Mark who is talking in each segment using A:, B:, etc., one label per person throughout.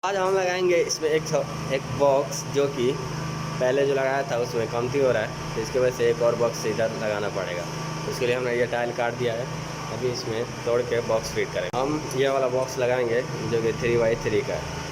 A: आज हम लगाएंगे इसमें एक बॉक्स जो कि पहले जो लगाया था उसमें कमती हो रहा है, तो इसके वजह से एक और बॉक्स इधर लगाना पड़ेगा। उसके लिए हमने ये टाइल काट दिया है। अभी इसमें तोड़ के बॉक्स फिट करेंगे। हम ये वाला बॉक्स लगाएंगे जो कि 3x3 का है।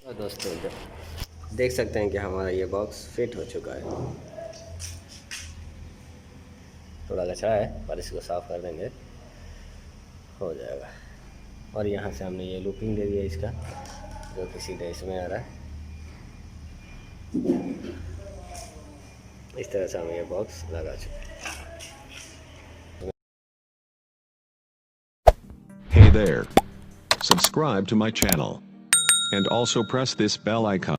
A: और दोस्तों देख सकते हैं कि हमारा ये बॉक्स फिट हो चुका है। थोड़ा लचड़ा है पर इसको साफ़ कर देंगे, हो जाएगा। और यहाँ से हमने ये लूपिंग दे दिया इसका, जो कि सीधे इसमें आ रहा है। इस तरह से हम ये बॉक्स लगा चुके हैं।
B: Hey there. Subscribe to my channel. And also press this bell icon.